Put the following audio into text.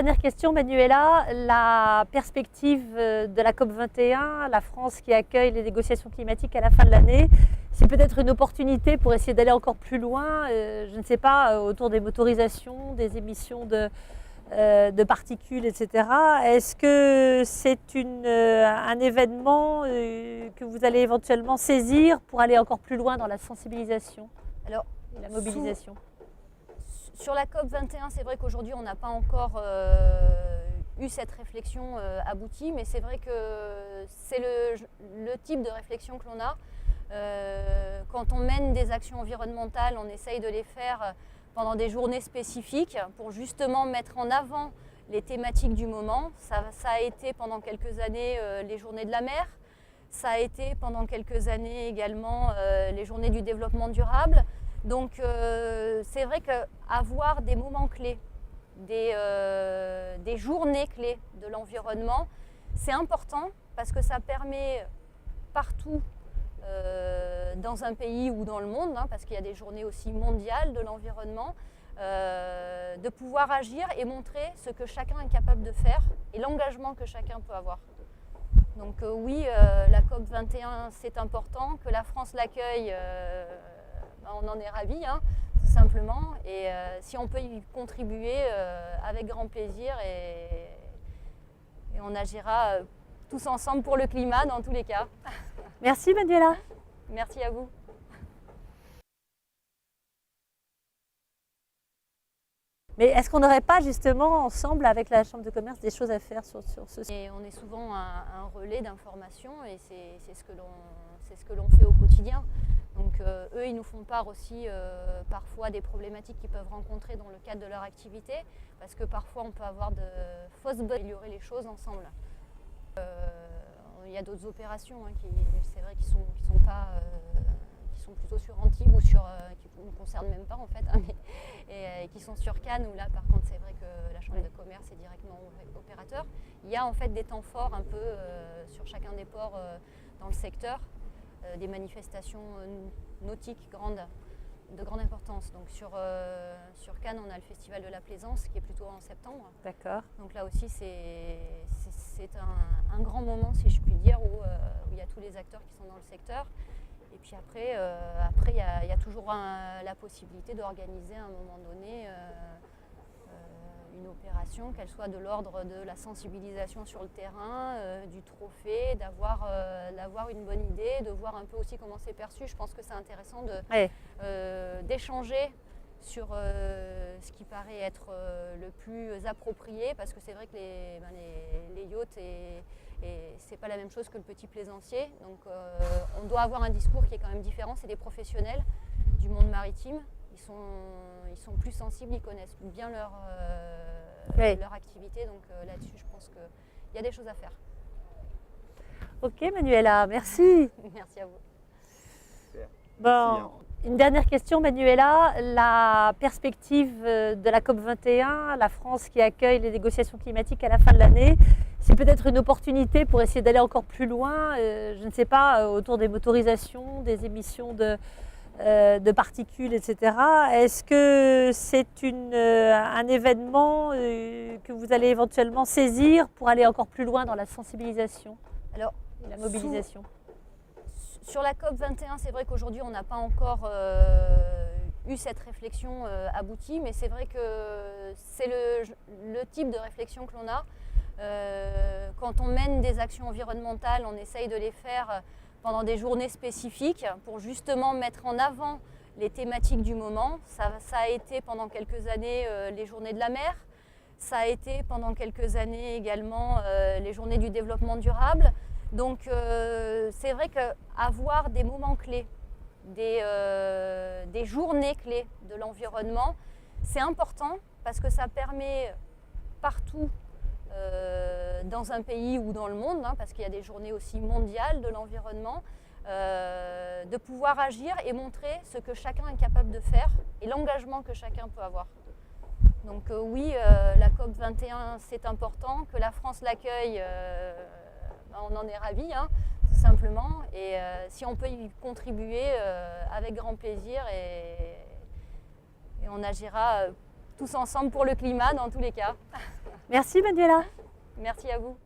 dernière question, Manuela. La perspective de la COP21, la France qui accueille les négociations climatiques à la fin de l'année, c'est peut-être une opportunité pour essayer d'aller encore plus loin, je ne sais pas, autour des motorisations, des émissions de particules, etc. Est-ce que c'est un événement que vous allez éventuellement saisir pour aller encore plus loin dans la sensibilisation et la mobilisation? Sur la COP21, c'est vrai qu'aujourd'hui, on n'a pas encore eu cette réflexion aboutie, mais c'est vrai que c'est le type de réflexion que l'on a. Quand on mène des actions environnementales, on essaye de les faire pendant des journées spécifiques pour justement mettre en avant les thématiques du moment. Ça a été pendant quelques années les journées de la mer, ça a été pendant quelques années également les journées du développement durable. Donc c'est vrai qu'avoir des moments clés, des journées clés de l'environnement, c'est important parce que ça permet partout dans un pays ou dans le monde, parce qu'il y a des journées aussi mondiales de l'environnement, de pouvoir agir et montrer ce que chacun est capable de faire et l'engagement que chacun peut avoir. Donc oui, la COP21 c'est important, que la France l'accueille. On en est ravis, tout simplement. Et si on peut y contribuer, avec grand plaisir, et on agira tous ensemble pour le climat dans tous les cas. Merci Manuela. Merci à vous. Mais est-ce qu'on n'aurait pas justement ensemble avec la Chambre de commerce des choses à faire sur ce sujet? Et on est souvent un relais d'information et c'est ce que l'on fait au quotidien. Donc eux, ils nous font part aussi parfois des problématiques qu'ils peuvent rencontrer dans le cadre de leur activité, parce que parfois on peut avoir de fausses bonnes, améliorer les choses ensemble. Il y a d'autres opérations c'est vrai qui sont plutôt sur Antibes ou qui ne nous concernent même pas en fait, et qui sont sur Cannes, où là par contre c'est vrai que la Chambre de commerce est directement opérateur. Il y a en fait des temps forts un peu sur chacun des ports dans le secteur. Des manifestations nautiques de grande importance. Donc sur Cannes, on a le Festival de la Plaisance qui est plutôt en septembre. D'accord. Donc là aussi, c'est un grand moment, si je puis dire, où il y a tous les acteurs qui sont dans le secteur. Et puis après, il y a toujours la possibilité d'organiser à un moment donné une opération, qu'elle soit de l'ordre de la sensibilisation sur le terrain, du trophée, d'avoir une bonne idée, de voir un peu aussi comment c'est perçu. Je pense que c'est intéressant d'échanger sur ce qui paraît être le plus approprié, parce que c'est vrai que les yachts, c'est pas la même chose que le petit plaisancier. Donc on doit avoir un discours qui est quand même différent. C'est des professionnels du monde maritime. Ils sont plus sensibles, ils connaissent bien leur activité, donc là-dessus je pense qu'il y a des choses à faire. Ok Manuela, merci. Merci à vous. Bon, une dernière question Manuela. La perspective de la COP21, la France qui accueille les négociations climatiques à la fin de l'année, c'est peut-être une opportunité pour essayer d'aller encore plus loin, je ne sais pas, autour des motorisations, des émissions de particules, etc. Est-ce que c'est un événement que vous allez éventuellement saisir pour aller encore plus loin dans la sensibilisation et la mobilisation? Sur la COP21, c'est vrai qu'aujourd'hui, on n'a pas encore eu cette réflexion aboutie, mais c'est vrai que c'est le type de réflexion que l'on a. Quand on mène des actions environnementales, on essaye de les faire pendant des journées spécifiques pour justement mettre en avant les thématiques du moment. Ça a été pendant quelques années les journées de la mer, ça a été pendant quelques années également les journées du développement durable. Donc c'est vrai qu'avoir des moments clés, des journées clés de l'environnement, c'est important parce que ça permet partout dans un pays ou dans le monde, parce qu'il y a des journées aussi mondiales de l'environnement, de pouvoir agir et montrer ce que chacun est capable de faire et l'engagement que chacun peut avoir. Donc oui, la COP21 c'est important, que la France l'accueille, on en est ravis, tout simplement. Et si on peut y contribuer, avec grand plaisir, et on agira tous ensemble pour le climat dans tous les cas. Merci Manuela. Merci à vous.